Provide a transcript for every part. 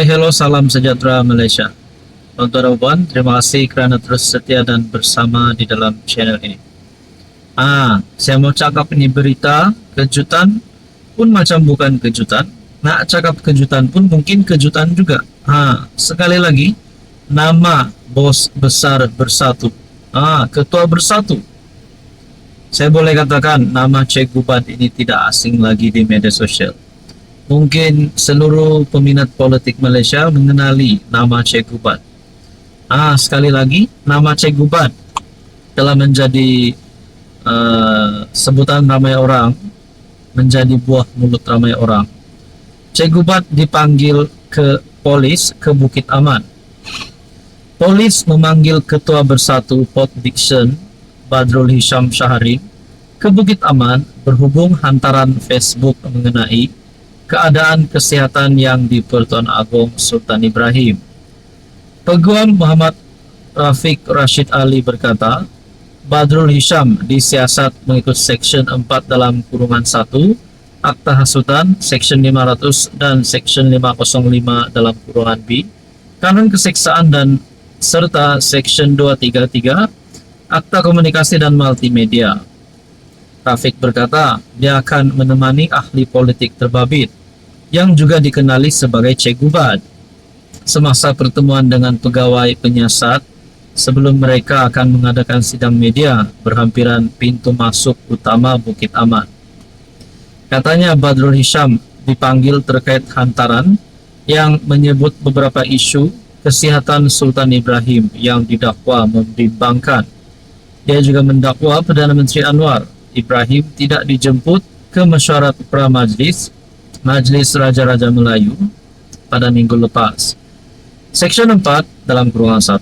Hai, hello, salam sejahtera Malaysia. Tuan-tuan dan puan, terima kasih kerana terus setia dan bersama di dalam channel ini. Saya mau cakap ini berita kejutan pun macam bukan kejutan. Nak cakap kejutan pun mungkin kejutan juga. Sekali lagi, nama bos besar bersatu. Ketua bersatu. Saya boleh katakan nama Cikgu Bad ini tidak asing lagi di media sosial. Mungkin seluruh peminat politik Malaysia mengenali nama Cikgu Bad. Sekali lagi, nama Cikgu Bad telah menjadi sebutan ramai orang, menjadi buah mulut ramai orang. Cikgu Bad dipanggil ke polis ke Bukit Aman. Polis memanggil Ketua Bersatu Port Dickson Badrul Hisham Shahari ke Bukit Aman berhubung hantaran Facebook mengenai keadaan kesihatan yang di Pertuan Agong Sultan Ibrahim. Peguam Muhammad Rafiq Rashid Ali berkata, Badrul Hisham disiasat mengikut Seksyen 4 dalam kurungan 1 Akta Hasutan, Seksyen 500 dan Seksyen 505 dalam kurungan B, Kanun Keseksaan dan serta Seksyen 233 Akta Komunikasi dan Multimedia. Rafiq berkata, dia akan menemani ahli politik terbabit yang juga dikenali sebagai Cikgu Bad semasa pertemuan dengan pegawai penyiasat sebelum mereka akan mengadakan sidang media berhampiran pintu masuk utama Bukit Aman. Katanya Badrul Hisham dipanggil terkait hantaran yang menyebut beberapa isu kesihatan Sultan Ibrahim yang didakwa membimbangkan. Dia juga mendakwa Perdana Menteri Anwar Ibrahim tidak dijemput ke mesyuarat pra-majlis Majlis Raja-Raja Melayu pada minggu lepas. Seksyen 4 dalam kurungan 1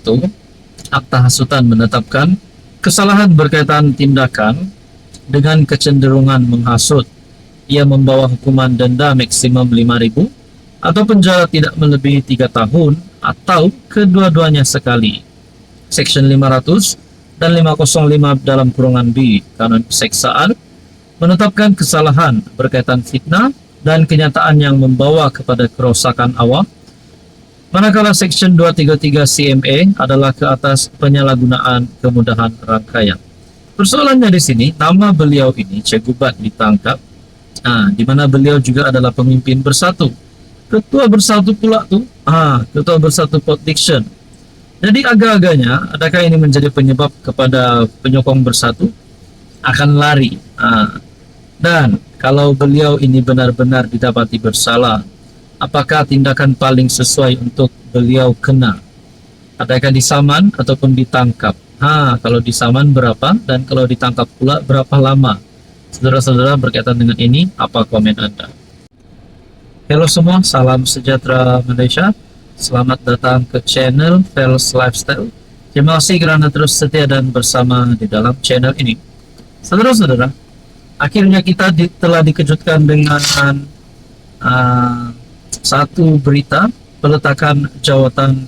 Akta Hasutan menetapkan kesalahan berkaitan tindakan dengan kecenderungan menghasut. Ia membawa hukuman denda maksimum RM5,000 atau penjara tidak melebihi 3 tahun atau kedua-duanya sekali. Seksyen 500 dan 505 dalam kurungan B Kanun Keseksaan menetapkan kesalahan berkaitan fitnah dan kenyataan yang membawa kepada kerosakan awam, manakala Seksyen 233 CMA adalah ke atas penyalahgunaan kemudahan rangkaian. Persoalannya di sini, nama beliau ini, Cikgu Bad, ditangkap, di mana beliau juga adalah pemimpin bersatu. Ketua bersatu pula tu, Ketua Bersatu Port Dickson. Jadi agak-agaknya, adakah ini menjadi penyebab kepada penyokong bersatu akan lari? Dan kalau beliau ini benar-benar didapati bersalah, apakah tindakan paling sesuai untuk beliau kena? Adakah disaman ataupun ditangkap? Kalau disaman berapa dan kalau ditangkap pula berapa lama? Saudara-saudara, berkaitan dengan ini, apa komen Anda? Halo semua, salam sejahtera Malaysia. Selamat datang ke channel Fels Lifestyle. Terima kasih kerana terus setia dan bersama di dalam channel ini. Saudara-saudara, akhirnya kita telah dikejutkan dengan satu berita peletakan jawatan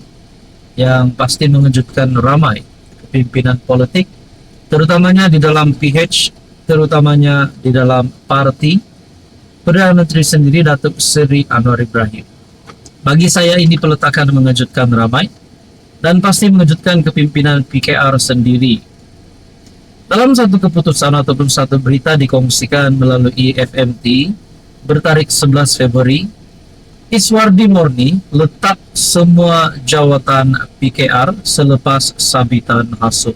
yang pasti mengejutkan ramai kepimpinan politik, terutamanya di dalam PH, terutamanya di dalam parti Perdana Menteri sendiri, Datuk Seri Anwar Ibrahim. Bagi saya ini peletakan mengejutkan ramai dan pasti mengejutkan kepimpinan PKR sendiri. Dalam satu keputusan ataupun satu berita dikongsikan melalui FMT bertarikh 11 Februari, Iswardi Morni letak semua jawatan PKR selepas sabitan hasut.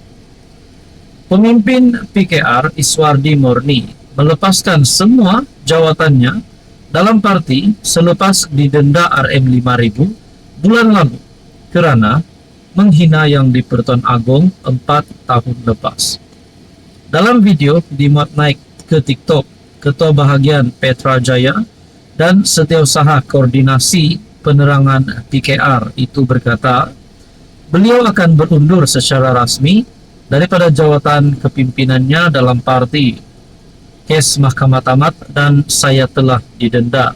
Pemimpin PKR Iswardi Morni melepaskan semua jawatannya dalam parti selepas didenda RM5,000 bulan lalu kerana menghina yang di Pertuan Agong 4 tahun lepas. Dalam video dimuat naik ke TikTok, Ketua Bahagian Petra Jaya dan Setiausaha Koordinasi Penerangan PKR itu berkata, beliau akan berundur secara rasmi daripada jawatan kepimpinannya dalam parti. Kes Mahkamah tamat dan saya telah didenda.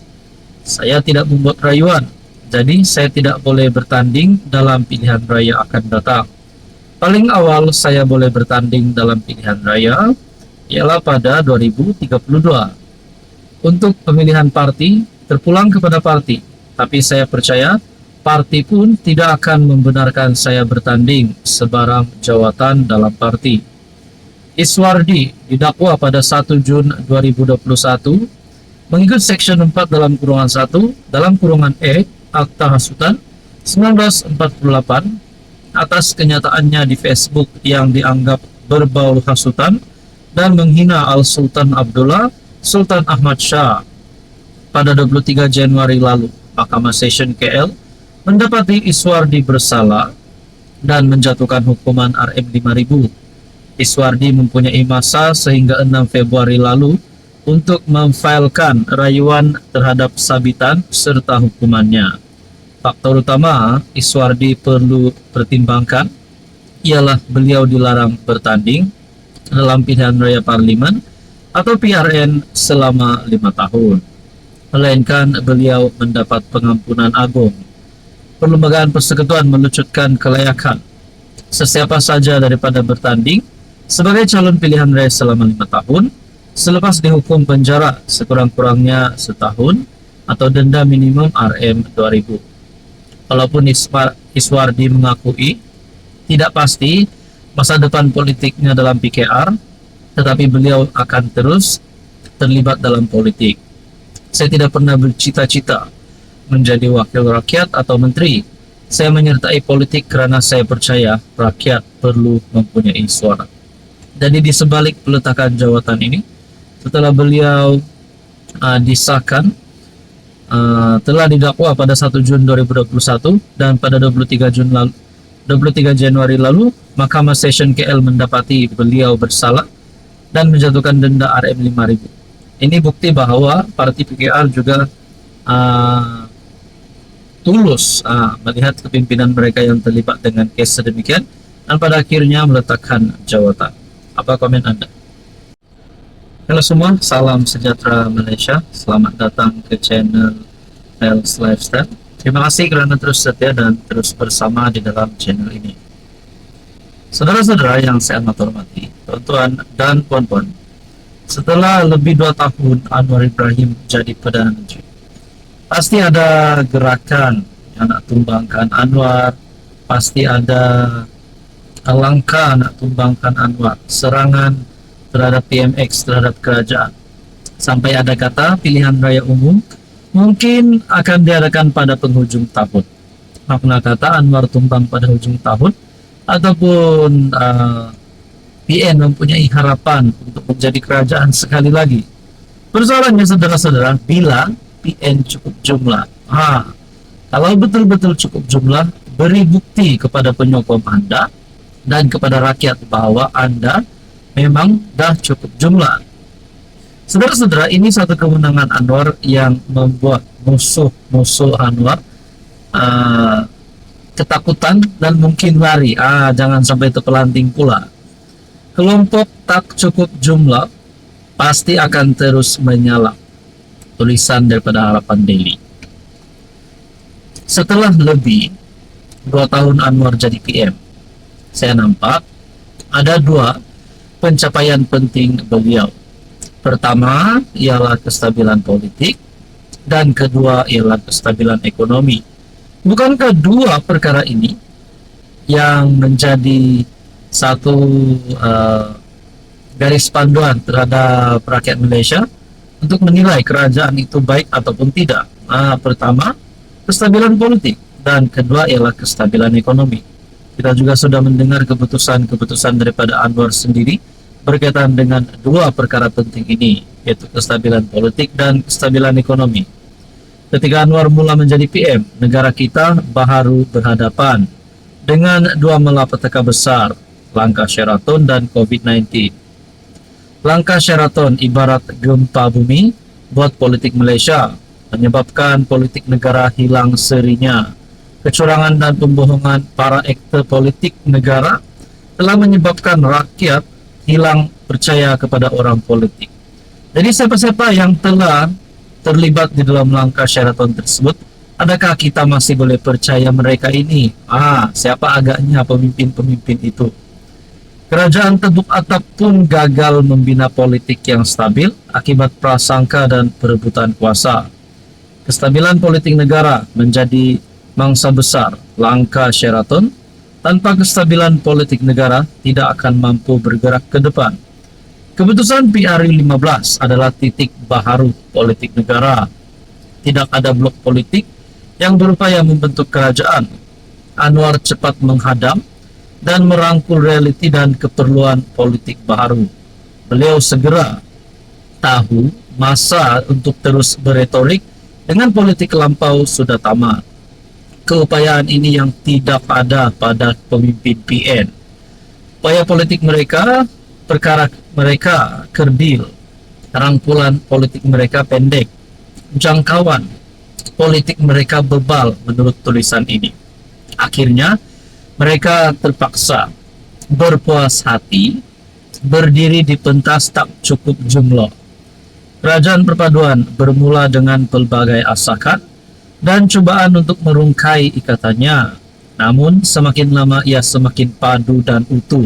Saya tidak membuat rayuan, jadi saya tidak boleh bertanding dalam pilihan raya akan datang. Paling awal saya boleh bertanding dalam pilihan raya ialah pada 2032. Untuk pemilihan parti terpulang kepada parti, tapi saya percaya Parti pun tidak akan membenarkan saya bertanding sebarang jawatan dalam parti. Iswardi didakwa pada 1 Jun 2021 mengikut Section 4 dalam kurungan 1 dalam kurungan E Akta Hasutan 1948 atas kenyataannya di Facebook yang dianggap berbau hasutan dan menghina Al-Sultan Abdullah Sultan Ahmad Shah. Pada 23 Januari lalu, Mahkamah Session KL mendapati Iswardi bersalah dan menjatuhkan hukuman RM 5.000. Iswardi mempunyai masa sehingga 6 Februari lalu untuk memfailkan rayuan terhadap sabitan serta hukumannya. Faktor utama Iswardi perlu pertimbangkan ialah beliau dilarang bertanding dalam pilihan raya parlimen atau PRN selama 5 tahun, melainkan beliau mendapat pengampunan agung. Perlembagaan Persekutuan melucutkan kelayakan sesiapa saja daripada bertanding sebagai calon pilihan raya selama 5 tahun selepas dihukum penjara sekurang-kurangnya setahun atau denda minimum RM 2.000. Walaupun Iswardi mengakui tidak pasti masa depan politiknya dalam PKR, tetapi beliau akan terus terlibat dalam politik. Saya tidak pernah bercita-cita menjadi wakil rakyat atau menteri. Saya menyertai politik karena saya percaya rakyat perlu mempunyai suara. Jadi di sebalik peletakan jawatan ini, setelah beliau disahkan, telah didakwa pada 1 Jun 2021 dan pada 23 Januari lalu, Mahkamah Session KL mendapati beliau bersalah dan menjatuhkan denda RM 5.000. Ini bukti bahwa parti PKR juga tulus melihat kepimpinan mereka yang terlibat dengan kes sedemikian dan pada akhirnya meletakkan jawatan. Apa komen Anda? Halo semua, salam sejahtera Malaysia. Selamat datang ke channel Fels Lifestyle. Terima kasih kerana terus setia dan terus bersama di dalam channel ini. Saudara-saudara yang saya amat hormati, tuan-tuan dan puan-puan, setelah lebih 2 tahun Anwar Ibrahim jadi Perdana Menteri, pasti ada gerakan yang nak tumbangkan Anwar, pasti ada langkah nak tumbangkan Anwar, serangan terhadap PMX, terhadap kerajaan. Sampai ada kata pilihan raya umum mungkin akan diadakan pada penghujung tahun. Makna kata Anwar tumbang pada hujung tahun ataupun PN mempunyai harapan untuk menjadi kerajaan sekali lagi. Persoalannya saudara-saudara, bila PN cukup jumlah. Kalau betul-betul cukup jumlah, beri bukti kepada penyokong Anda dan kepada rakyat bahwa Anda memang dah cukup jumlah. Saudara-saudara, ini satu kemenangan Anwar yang membuat musuh Anwar ketakutan dan mungkin lari. Jangan sampai terpelanting pula. Kelompok tak cukup jumlah pasti akan terus menyala. Tulisan daripada Harapan Daily. Setelah lebih 2 tahun Anwar jadi PM, saya nampak ada 2 pencapaian penting beliau. Pertama ialah kestabilan politik dan kedua ialah kestabilan ekonomi. Bukankah 2 perkara ini yang menjadi satu garis panduan terhadap rakyat Malaysia untuk menilai kerajaan itu baik ataupun tidak? Pertama, kestabilan politik dan kedua ialah kestabilan ekonomi. Kita juga sudah mendengar keputusan daripada Anwar sendiri berkaitan dengan 2 perkara penting ini, yaitu kestabilan politik dan kestabilan ekonomi. Ketika Anwar mula menjadi PM, negara kita baru berhadapan dengan 2 malapetaka besar, langkah Sheraton dan COVID-19. Langkah Sheraton ibarat gempa bumi buat politik Malaysia, menyebabkan politik negara hilang serinya. Kecurangan dan pembohongan para aktor politik negara telah menyebabkan rakyat hilang percaya kepada orang politik. Jadi siapa-siapa yang telah terlibat di dalam langkah Sheraton tersebut, adakah kita masih boleh percaya mereka ini? Siapa agaknya pemimpin-pemimpin itu? Kerajaan Tebuk Atap pun gagal membina politik yang stabil akibat prasangka dan perebutan kuasa. Kestabilan politik negara mangsa besar langkah Sheraton, tanpa kestabilan politik negara tidak akan mampu bergerak ke depan. Keputusan PRU 15 adalah titik baharu politik negara. Tidak ada blok politik yang berupaya membentuk kerajaan. Anwar cepat menghadam dan merangkul realiti dan keperluan politik baharu. Beliau segera tahu masa untuk terus berretorik dengan politik lampau sudah tamat. Keupayaan ini yang tidak ada pada pemimpin PN. Upaya politik mereka, perkara mereka kerdil, rangkulan politik mereka pendek, jangkauan politik mereka bebal menurut tulisan ini. Akhirnya mereka terpaksa berpuas hati berdiri di pentas tak cukup jumlah. Kerajaan perpaduan bermula dengan pelbagai asakan dan cobaan untuk merungkai ikatannya. Namun semakin lama ia semakin padu dan utuh.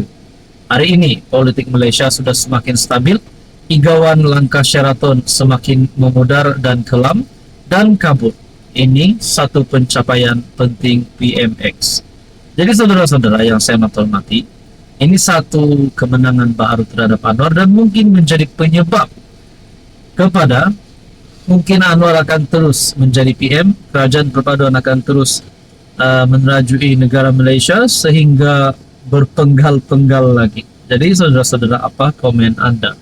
Hari ini politik Malaysia sudah semakin stabil. Igawan langkah Sheraton semakin memudar dan kelam dan kabut. Ini satu pencapaian penting PMX. Jadi saudara-saudara yang saya hormati, ini satu kemenangan baru terhadap Anwar dan mungkin menjadi penyebab kepada mungkin Anwar akan terus menjadi PM, kerajaan perpaduan akan terus menerajui negara Malaysia sehingga berpenggal-penggal lagi. Jadi saudara-saudara, apa komen Anda?